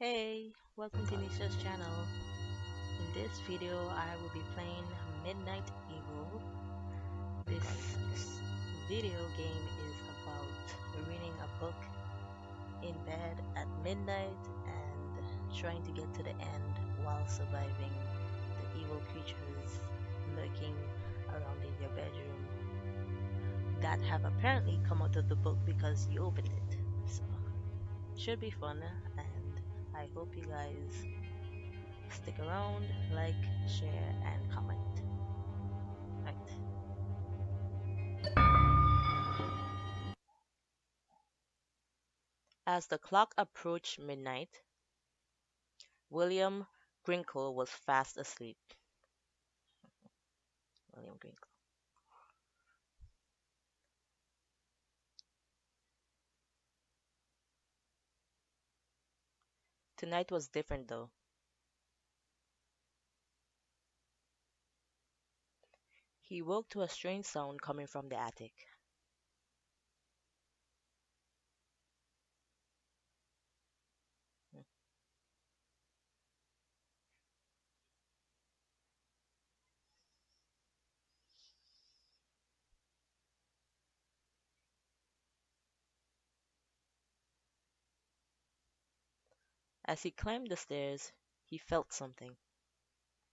Hey, welcome to Nisha's channel. In this video, I will be playing Midnight Evil. This video game is about reading a book in bed at midnight and trying to get to the end while surviving the evil creatures lurking around in your bedroom that have apparently come out of the book because you opened it. So, should be fun, and I hope you guys stick around, like, share, and comment. Right. As the clock approached midnight, William Grinkle was fast asleep. William Grinkle. Tonight was different though. He woke to a strange sound coming from the attic. As he climbed the stairs, he felt something.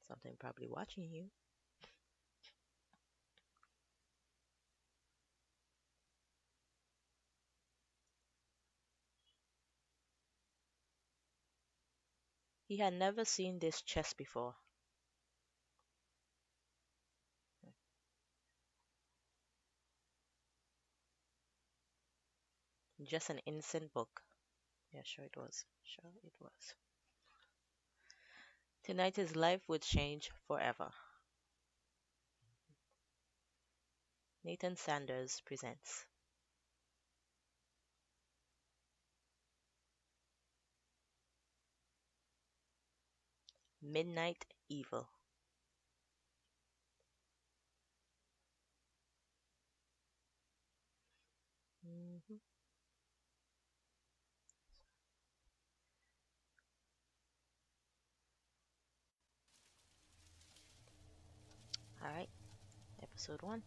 Something probably watching you. He had never seen this chest before. Just an innocent book. Yeah, sure it was. Sure it was. Tonight his life would change forever. Nathan Sanders presents Midnight Evil. Mhm. All right, episode 1.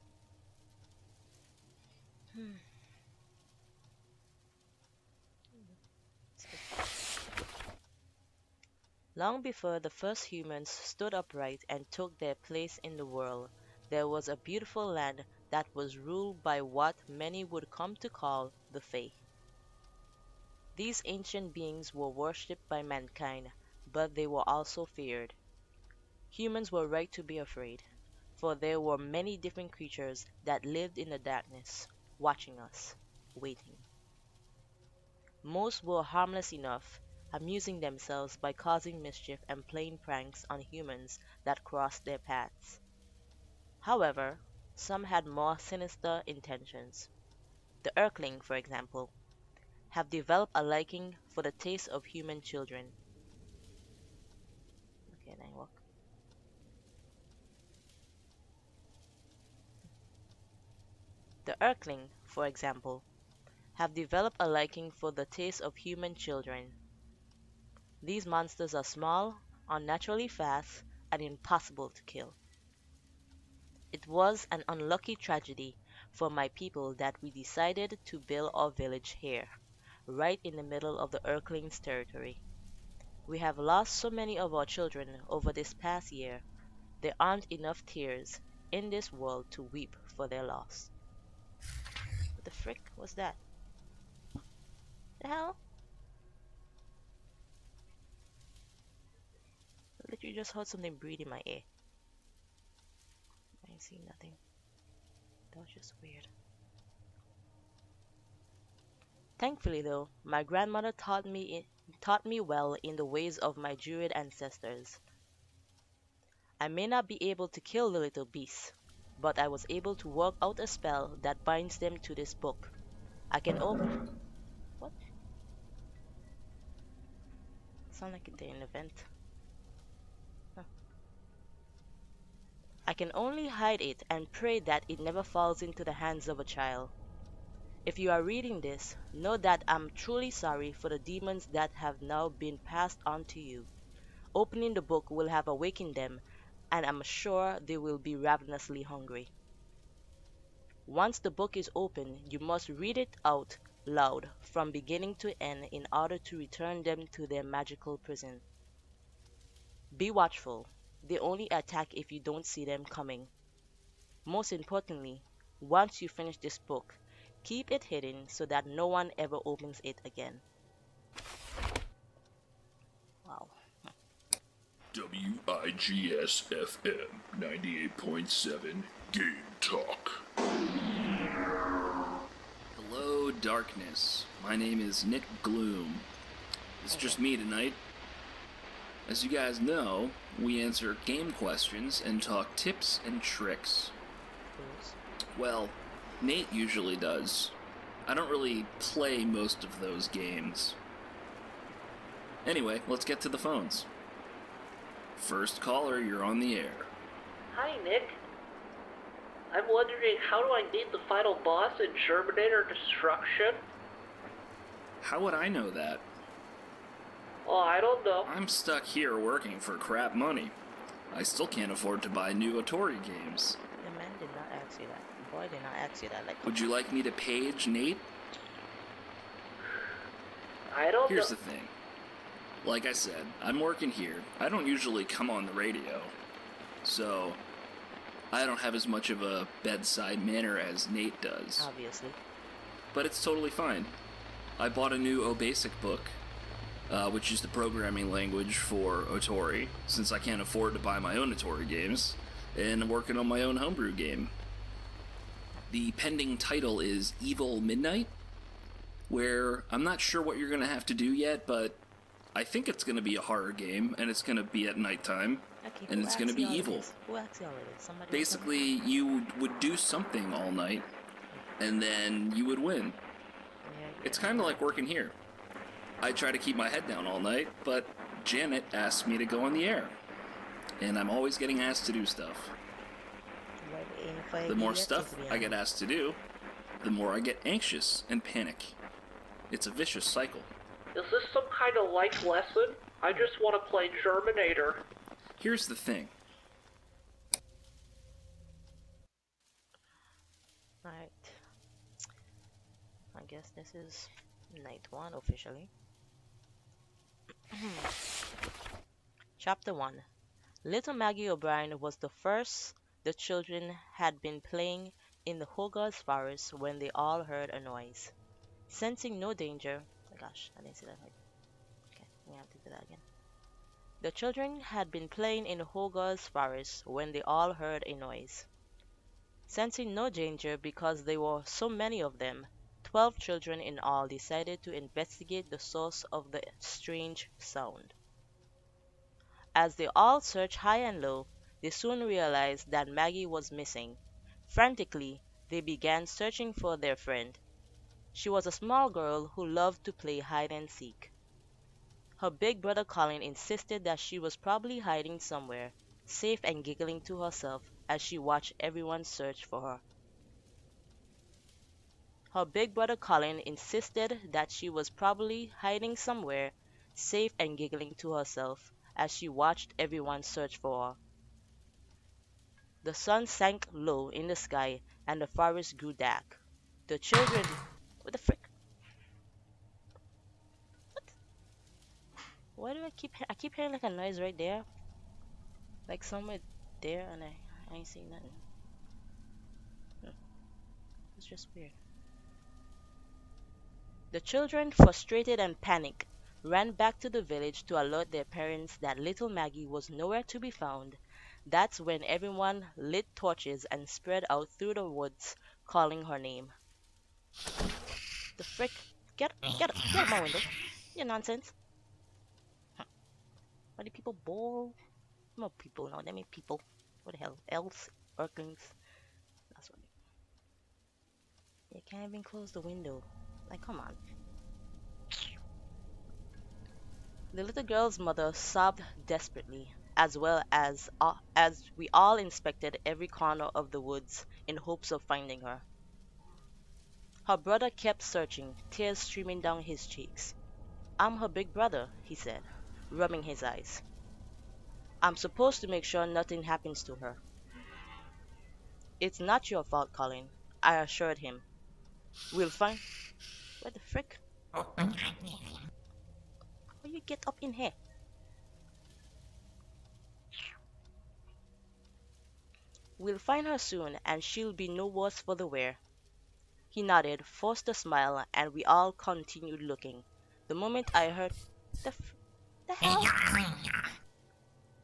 Hmm. Long before the first humans stood upright and took their place in the world, there was a beautiful land that was ruled by what many would come to call the Fae. These ancient beings were worshipped by mankind, but they were also feared. Humans were right to be afraid, for there were many different creatures that lived in the darkness, watching us, waiting. Most were harmless enough, amusing themselves by causing mischief and playing pranks on humans that crossed their paths. However, some had more sinister intentions. The Erkling, for example, have developed a liking for the taste of human children. Okay, then walk. The Erkling, for example, have developed a liking for the taste of human children. These monsters are small, unnaturally fast, and impossible to kill. It was an unlucky tragedy for my people that we decided to build our village here, right in the middle of the Erkling's territory. We have lost so many of our children over this past year, there aren't enough tears in this world to weep for their loss. What the frick was that? The hell? I literally just heard something breathe in my ear. I ain't seen nothing. That was just weird. Thankfully, though, my grandmother taught me well in the ways of my Druid ancestors. I may not be able to kill the little beasts, but I was able to work out a spell that binds them to this book. I can open. What? Sound like they're in an event. Huh. I can only hide it and pray that it never falls into the hands of a child. If you are reading this, know that I'm truly sorry for the demons that have now been passed on to you. Opening the book will have awakened them, and I'm sure they will be ravenously hungry. Once the book is open, you must read it out loud from beginning to end in order to return them to their magical prison. Be watchful. They only attack if you don't see them coming. Most importantly, once you finish this book, keep it hidden so that no one ever opens it again. Wow. WIGS FM 98.7 Game Talk. Hello, darkness. My name is Nick Gloom. It's just me tonight. As you guys know, we answer game questions and talk tips and tricks. Well, Nate usually does. I don't really play most of those games. Anyway, let's get to the phones. First caller, you're on the air. Hi, Nick. I'm wondering, how do I beat the final boss in Terminator Destruction? How would I know that? Oh, I don't know. I'm stuck here working for crap money. I still can't afford to buy new Atari games. The man did not ask you that. The boy did not ask you that. Like, Would you like me to page Nate? I don't Here's know. the thing. Like I said, I'm working here. I don't usually come on the radio. So, I don't have as much of a bedside manner as Nate does. obviously. But it's totally fine. I bought a new OBasic book, which is the programming language for Atari, since I can't afford to buy my own Atari games, and I'm working on my own homebrew game. The pending title is Evil Midnight, where I'm not sure what you're going to have to do yet, but I think it's going to be a horror game, and it's going to be at nighttime, Okay, and who it's going to asked be you all of evil. this? Who asked you all of this? Somebody. Basically, you would do something all night, and then you would win. Yeah, It's kind of like working here. I try to keep my head down all night, but Janet asks me to go on the air. And I'm always getting asked to do stuff. The more stuff I get asked to do, the more I get anxious and panic. It's a vicious cycle. Is this some kind of life lesson? I just want to play Terminator. Here's the thing. Alright. I guess this is night 1 officially. Chapter 1. Little Maggie O'Brien was the first the children had been playing in the Hogarth's forest when they all heard a noise. Sensing no danger, oh gosh, I didn't see that right. Okay, we have to do that again. The children had been playing in the Hogarth's forest when they all heard a noise. Sensing no danger because there were so many of them, 12 children in all decided to investigate the source of the strange sound. As they all searched high and low, they soon realized that Maggie was missing. Frantically, they began searching for their friend. She was a small girl who loved to play hide and seek. Her big brother Colin insisted that she was probably hiding somewhere, safe and giggling to herself as she watched everyone search for her. Her big brother Colin insisted that she was probably hiding somewhere, safe and giggling to herself as she watched everyone search for her. The sun sank low in the sky and the forest grew dark. The children... What the frick? What? Why do I keep hearing like a noise right there? Like somewhere there and I ain't seeing nothing. It's just weird. The children, frustrated and panicked, ran back to the village to alert their parents that little Maggie was nowhere to be found. That's when everyone lit torches and spread out through the woods, calling her name. The frick? Get out my window. You nonsense. Are the people ball? No people, no, they mean people. What the hell? Elves? Earthlings? That's what. You can't even close the window. Like, come on. The little girl's mother sobbed desperately, as we all inspected every corner of the woods in hopes of finding her. Her brother kept searching, tears streaming down his cheeks. I'm her big brother, he said, rubbing his eyes. I'm supposed to make sure nothing happens to her. It's not your fault, Colin, I assured him. We'll find. What the frick? How you get up in here? We'll find her soon, and she'll be no worse for the wear. He nodded, forced a smile, and we all continued looking. The moment I heard, the hell?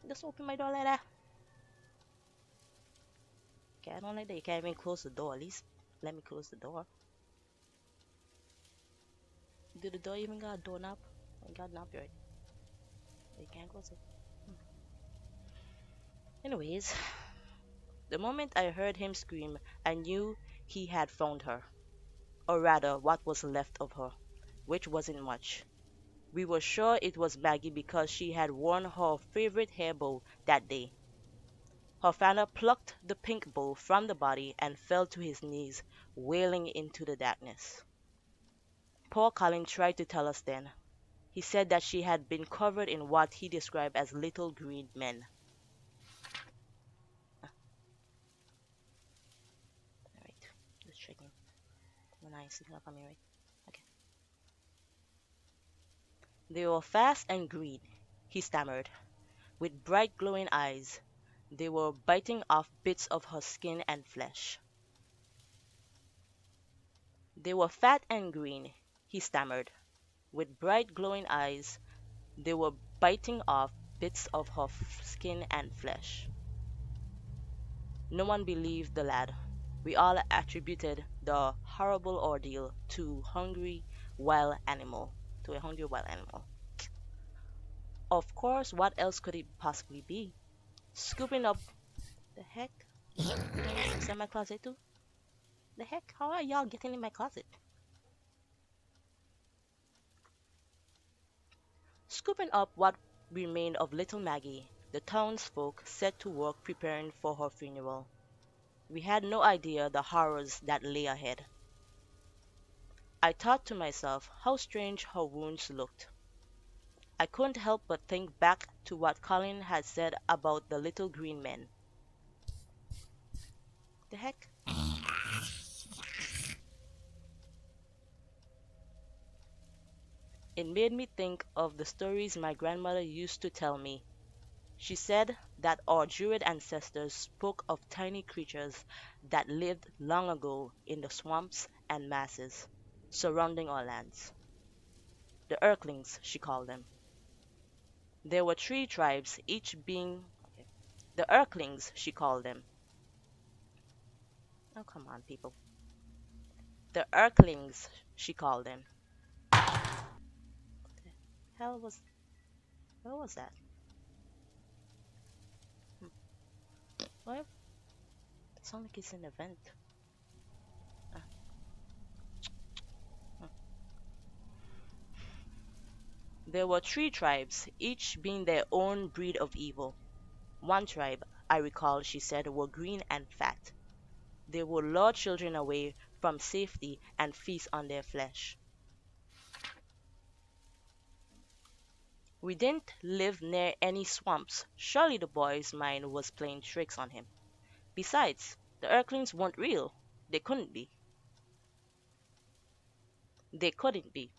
Just open my door like that. Okay, I don't like that. You can't even close the door. At least let me close the door. Do the door even got a doorknob? I got a knob right. You can't close it. Anyways, the moment I heard him scream, I knew he had found her. Or rather, what was left of her, which wasn't much. We were sure it was Maggie because she had worn her favorite hair bow that day. Her father plucked the pink bow from the body and fell to his knees, wailing into the darkness. Poor Colin tried to tell us then. He said that she had been covered in what he described as little green men. Alright, just checking. When I signal coming right. Okay. They were fast and green, he stammered, with bright glowing eyes. They were biting off bits of her skin and flesh. They were fat and green, he stammered, with bright glowing eyes. They were biting off bits of her skin and flesh. No one believed the lad. We all attributed the horrible ordeal to a hungry wild animal. Of course, what else could it possibly be? Scooping up the heck? Is that my closet too? The heck? How are y'all getting in my closet? Scooping up what remained of little Maggie, the townsfolk set to work preparing for her funeral. We had no idea the horrors that lay ahead. I thought to myself how strange her wounds looked. I couldn't help but think back to what Colin had said about the little green men. The heck? It made me think of the stories my grandmother used to tell me. She said that our Druid ancestors spoke of tiny creatures that lived long ago in the swamps and masses surrounding our lands. The Earthlings, she called them. There were 3 tribes, each being the Earthlings, she called them. Oh, come on, people. The Earthlings, she called them. Hell was what was that? Hmm. What? It sounds like it's an event. Ah, hmm. There were 3 tribes, each being their own breed of evil. One tribe, I recall, she said, were green and fat. They would lure children away from safety and feast on their flesh. We didn't live near any swamps. Surely the boy's mind was playing tricks on him. Besides, the Earthlings weren't real. They couldn't be. They couldn't be.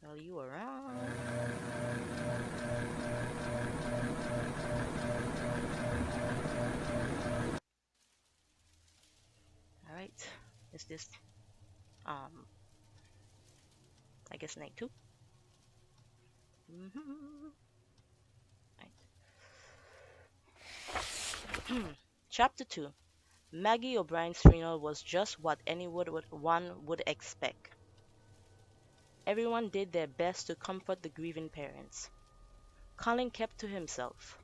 Are you around? Alright. Is this um I guess night 2? Mm-hmm. Right. Chapter 2. Maggie O'Brien's funeral was just what one would expect. Everyone did their best to comfort the grieving parents. Colin kept to himself.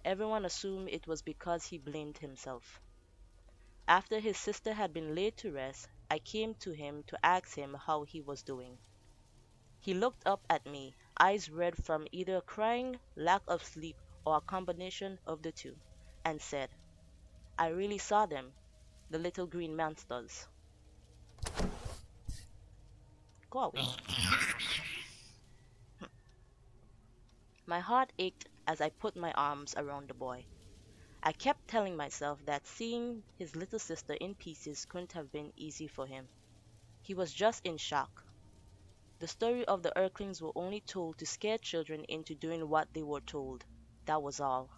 Everyone assumed it was because he blamed himself. After his sister had been laid to rest, I came to him to ask him how he was doing. He looked up at me, eyes red from either crying, lack of sleep, or a combination of the two, and said, I really saw them. the little green monsters. Go away. My heart ached as I put my arms around the boy. I kept telling myself that seeing his little sister in pieces couldn't have been easy for him. He was just in shock. The story of the Earthlings were only told to scare children into doing what they were told. That was all.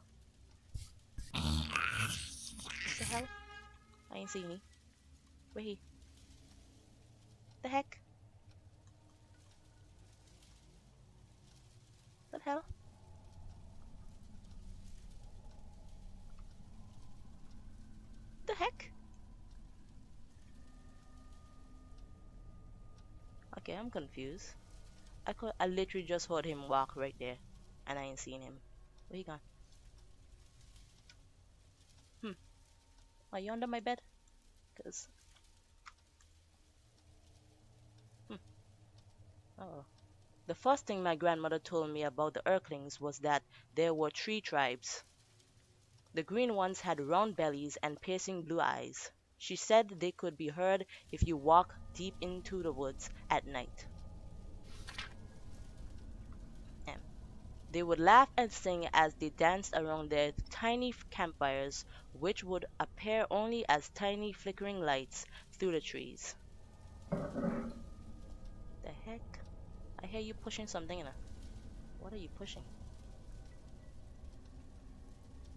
What the hell? I ain't seen he. Where he? The heck? What the hell? The heck? Okay, I'm confused. I literally just heard him walk right there, and I ain't seen him. Where he gone? Hmm. Are you under my bed? Cause hmm. Oh. The first thing my grandmother told me about the Earthlings was that there were three tribes. The green ones had round bellies and piercing blue eyes. She said they could be heard if you walk deep into the woods at night. Em. They would laugh and sing as they danced around their tiny campfires, which would appear only as tiny flickering lights through the trees. The heck? I hear you pushing something in a. What are you pushing?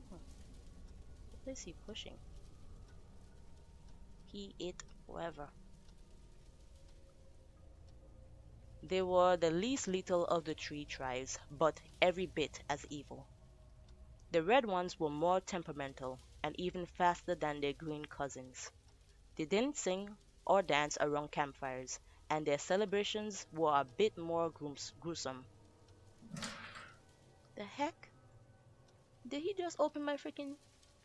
Hmm. What is he pushing? He, it, whoever. They were the least lethal of the three tribes, but every bit as evil. The red ones were more temperamental and even faster than their green cousins. They didn't sing or dance around campfires, and their celebrations were a bit more gruesome. The heck? Did he just open my freaking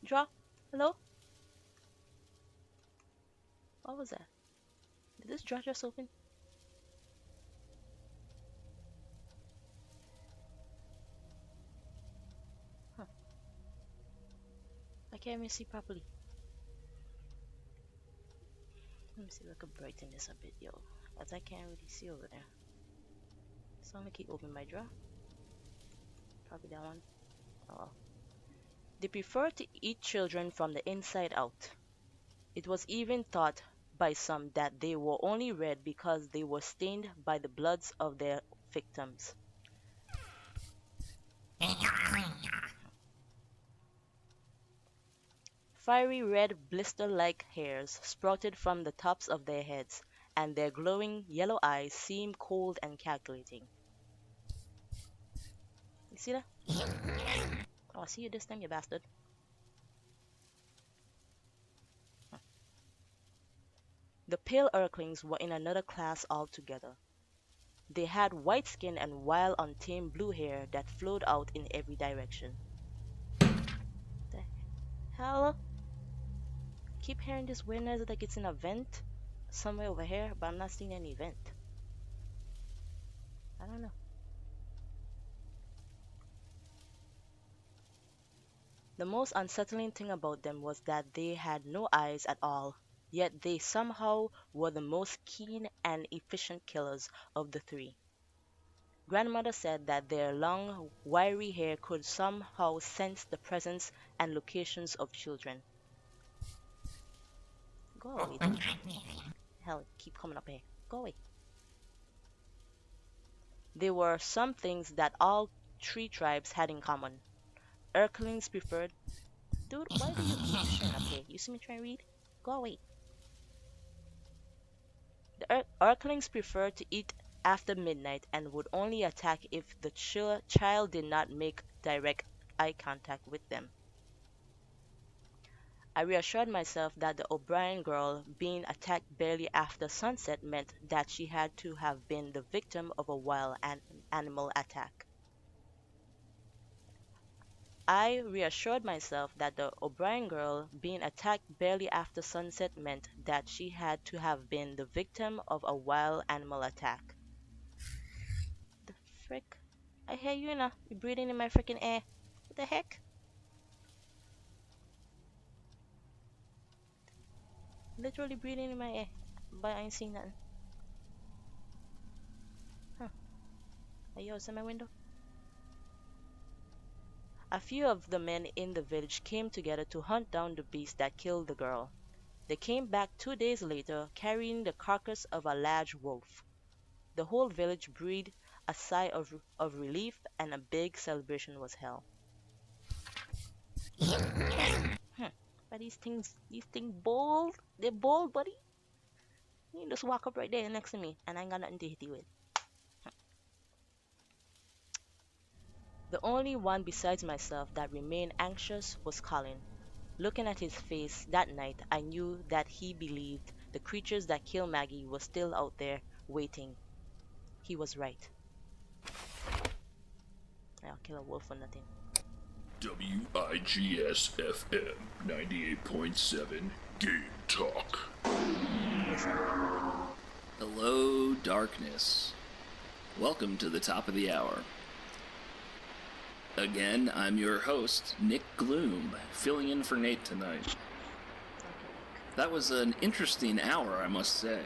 drawer? Hello? What was that? Did this drawer just open? Huh. I can't even see properly. Let me see if I can brighten this a bit, yo. As I can't really see over there. So I'm gonna keep opening my drawer. Probably that one. Oh. They prefer to eat children from the inside out. It was even thought by some that they were only red because they were stained by the bloods of their victims. Fiery red blister-like hairs sprouted from the tops of their heads, and their glowing yellow eyes seemed cold and calculating. You see that? Oh, I see you this time, you bastard. The pale Urklings were in another class altogether. They had white skin and wild, untamed blue hair that flowed out in every direction. The hell? Keep hearing this weird noise like it's in a vent somewhere over here, but I'm not seeing any vent. I don't know. The most unsettling thing about them was that they had no eyes at all, yet they somehow were the most keen and efficient killers of the three. Grandmother said that their long, wiry hair could somehow sense the presence and locations of children. Go away, thing. Hell, keep coming up here. Go away. There were some things that all three tribes had in common. Urkelings preferred. Dude, why do you keep showing up here? You see me trying to read? Go away. The Urkelings preferred to eat after midnight and would only attack if the child did not make direct eye contact with them. I reassured myself that the O'Brien girl being attacked barely after sunset meant that she had to have been the victim of a wild animal attack. I reassured myself that the O'Brien girl being attacked barely after sunset meant that she had to have been the victim of a wild animal attack. The frick? I hear you now. You're breathing in my freaking air. What the heck? Literally breathing in my air, but I ain't seen nothing. Huh. Are you outside my window? A few of the men in the village came together to hunt down the beast that killed the girl. They came back 2 days later carrying the carcass of a large wolf. The whole village breathed a sigh of relief and a big celebration was held. Hmm. But these things bold. They're bold, buddy. You can just walk up right there next to me and I ain't got nothing to hit you with. The only one besides myself that remained anxious was Colin. Looking at his face that night, I knew that he believed the creatures that killed Maggie were still out there waiting. He was right. I'll kill a wolf for nothing. WIGSFM 98.7 Game Talk. Listen, Hello, darkness. Welcome to the top of the hour. Again, I'm your host, Nick Gloom, filling in for Nate tonight. That was an interesting hour, I must say.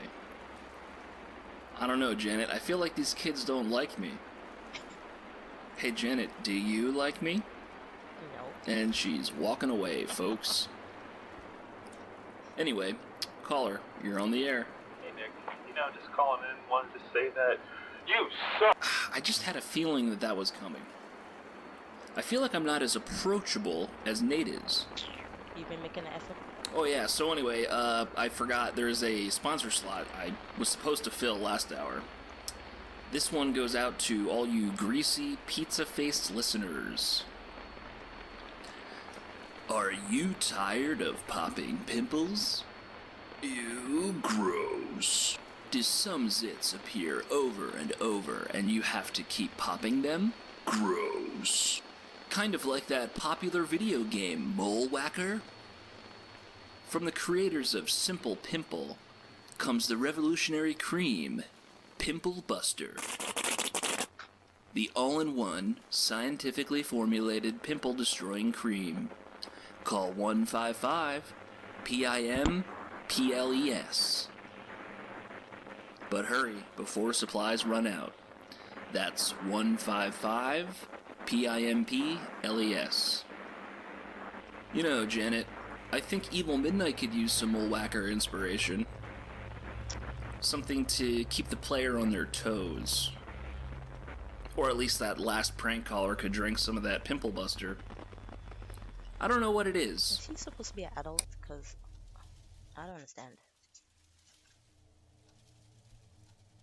I don't know, Janet, I feel like these kids don't like me. Hey, Janet, do you like me? no. And she's walking away, folks. Anyway, caller, you're on the air. Hey Nick, just calling in, wanted to say that you suck. I just had a feeling that that was coming. I feel like I'm not as approachable as Nate is. You've been making an effort? Oh yeah, so anyway, I forgot there's a sponsor slot I was supposed to fill last hour. This one goes out to all you greasy, pizza-faced listeners. Are you tired of popping pimples? Ew, gross. Do some zits appear over and over and you have to keep popping them? Gross. Kind of like that popular video game, Mole Whacker? From the creators of Simple Pimple comes the revolutionary cream, Pimple Buster. The all-in-one, scientifically formulated pimple-destroying cream. Call 155-PIM-PLES. But hurry before supplies run out. That's 155-PIMPLES. You know, Janet, I think Evil Midnight could use some Mole Whacker inspiration. Something to keep the player on their toes. Or at least that last prank caller could drink some of that Pimple Buster. I don't know what it is. Is he supposed to be an adult? Because I don't understand.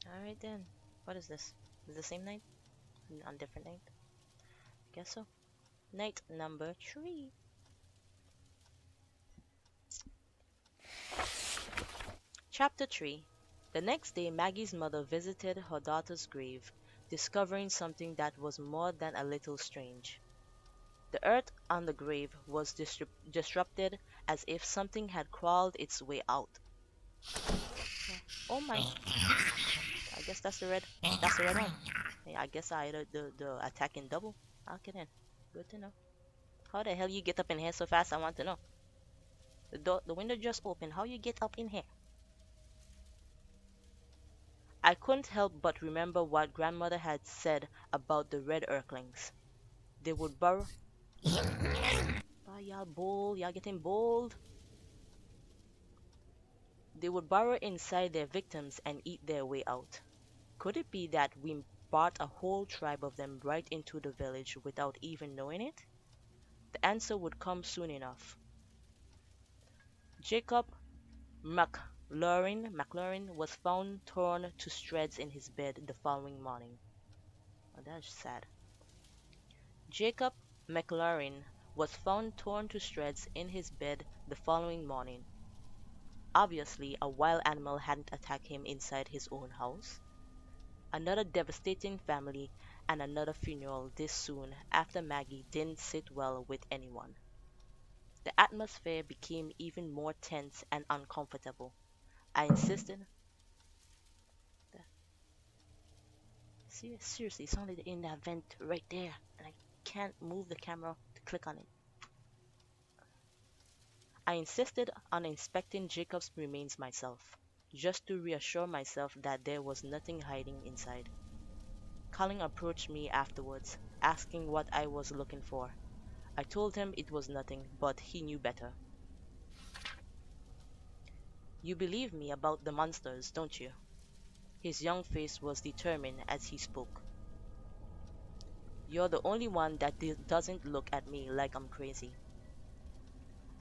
Alright then. What is this? Is it the same night? On different night? Guess so. Night number 3. Chapter 3. The next day, Maggie's mother visited her daughter's grave, discovering something that was more than a little strange. The earth on the grave was disrupted as if something had crawled its way out. Oh my. I guess that's the red. That's the red one. Yeah, I guess I the attack in double. Okay then. Good to know. How the hell you get up in here so fast? I want to know. The window just opened. How you get up in here? I couldn't help but remember what grandmother had said about the red Urklings. They would burrow. Oh, y'all bold. Y'all getting bold. They would burrow inside their victims and eat their way out. Could it be that we brought a whole tribe of them right into the village without even knowing it? The answer would come soon enough. Jacob McLaurin was found torn to shreds in his bed the following morning. Oh, that's sad. Jacob McLaurin was found torn to shreds in his bed the following morning. Obviously, a wild animal hadn't attacked him inside his own house. Another devastating family and another funeral this soon after Maggie didn't sit well with anyone. The atmosphere became even more tense and uncomfortable. I insisted. Seriously, it's only in that vent right there, and I can't move the camera to click on it. I insisted on inspecting Jacob's remains myself, just to reassure myself that there was nothing hiding inside. Colin approached me afterwards, asking what I was looking for. I told him it was nothing, but he knew better. You believe me about the monsters, don't you? His young face was determined as he spoke. You're the only one that doesn't look at me like I'm crazy.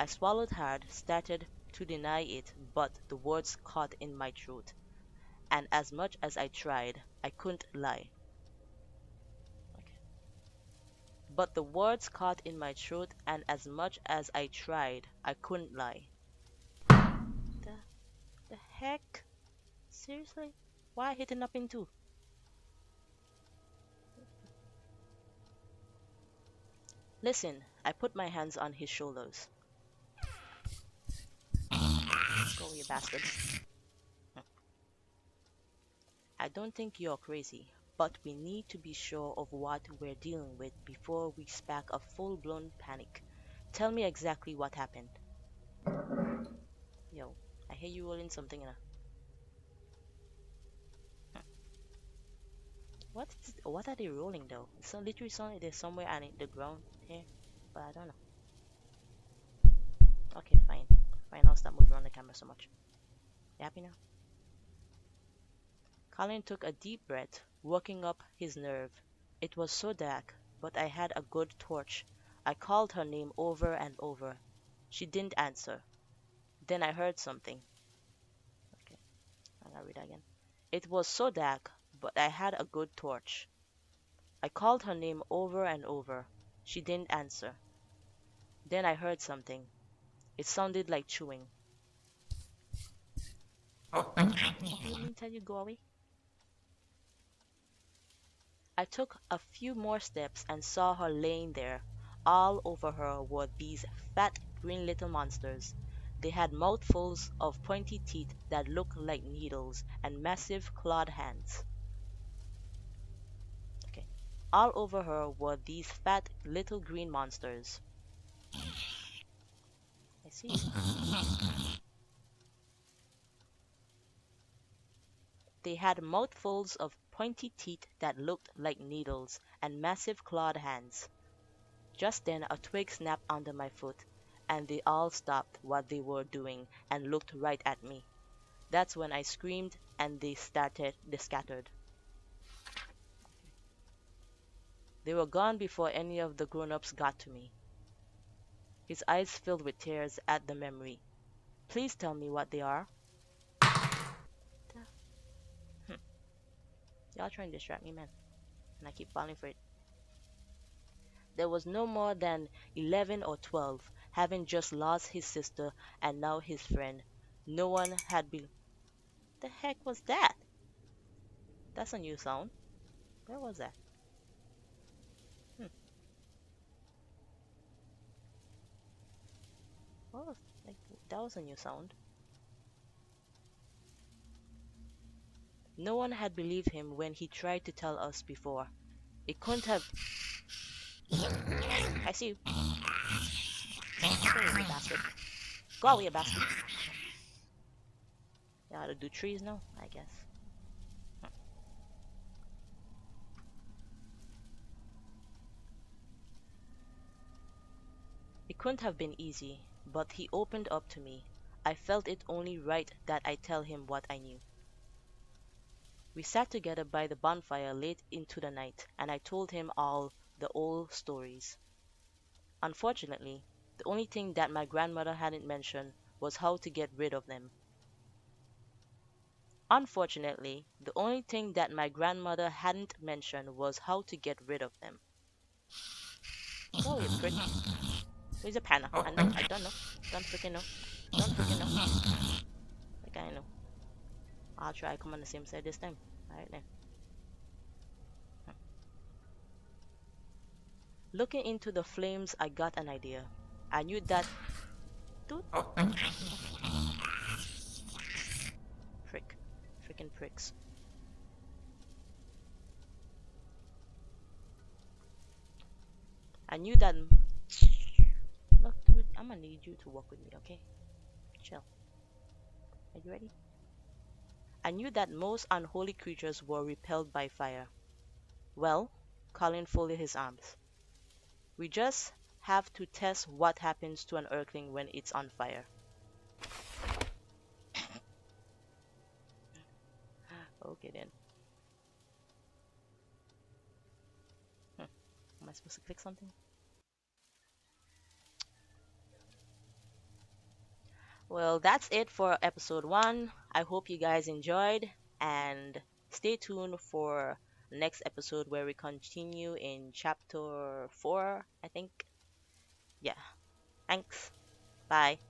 I swallowed hard, started to deny it, but the words caught in my throat, and as much as I tried, I couldn't lie. Okay. But the words caught in my throat, and as much as I tried, I couldn't lie. The, the heck? Seriously? Why hitting up in two? Listen, I put my hands on his shoulders. Go, you bastard. I don't think you're crazy, but we need to be sure of what we're dealing with before we spark a full-blown panic. Tell me exactly what happened. Yo, I hear you rolling something in a... What are they rolling though? It's literally something there's somewhere on the ground here, but I don't know. Okay, fine. Fine, I'll stop moving around the camera so much. You happy now? Colin took a deep breath, working up his nerve. It was so dark, but I had a good torch. I called her name over and over. She didn't answer. Then I heard something. Okay, I'm gonna read that again. It was so dark, but I had a good torch. I called her name over and over. She didn't answer. Then I heard something. It sounded like chewing. You mean tell you go away? I took a few more steps and saw her laying there. All over her were these fat green little monsters. They had mouthfuls of pointy teeth that looked like needles and massive clawed hands. Okay. All over her were these fat little green monsters. I see. They had mouthfuls of pointy teeth that looked like needles and massive clawed hands. Just then a twig snapped under my foot, and they all stopped what they were doing and looked right at me. That's when I screamed and they scattered. They were gone before any of the grown-ups got to me. His eyes filled with tears at the memory. Please tell me what they are. Hm. Y'all trying to distract me, man. And I keep falling for it. There was no more than 11 or 12, having just lost his sister and now his friend. No one had been... The heck was that? That's a new sound. Where was that? Hmm. What was... Like, that was a new sound. No one had believed him when he tried to tell us before. It couldn't have... I see you. Go away, you bastard. Go away, you bastard. You ought to do trees now, I guess. It couldn't have been easy, but he opened up to me. I felt it only right that I tell him what I knew. We sat together by the bonfire late into the night, and I told him all the old stories. Unfortunately, the only thing that my grandmother hadn't mentioned was how to get rid of them. Unfortunately, the only thing that my grandmother hadn't mentioned was how to get rid of them. Oh, you prick. Where's a panna? I know, I don't know. Don't freaking know. Don't freaking know. Like I know. I'll try come on the same side this time. Alright then. Looking into the flames, I got an idea. I knew that... Dude. Prick. Freaking pricks. I knew that... Look, dude, I'm gonna need you to walk with me, okay? Chill. Are you ready? I knew that most unholy creatures were repelled by fire. Well, Colin folded his arms. We just have to test what happens to an earthling when it's on fire. Okay then. Hmm. Am I supposed to click something? Well, that's it for episode 1. I hope you guys enjoyed and stay tuned for next episode where we continue in chapter 4, I think. Yeah. Thanks. Bye.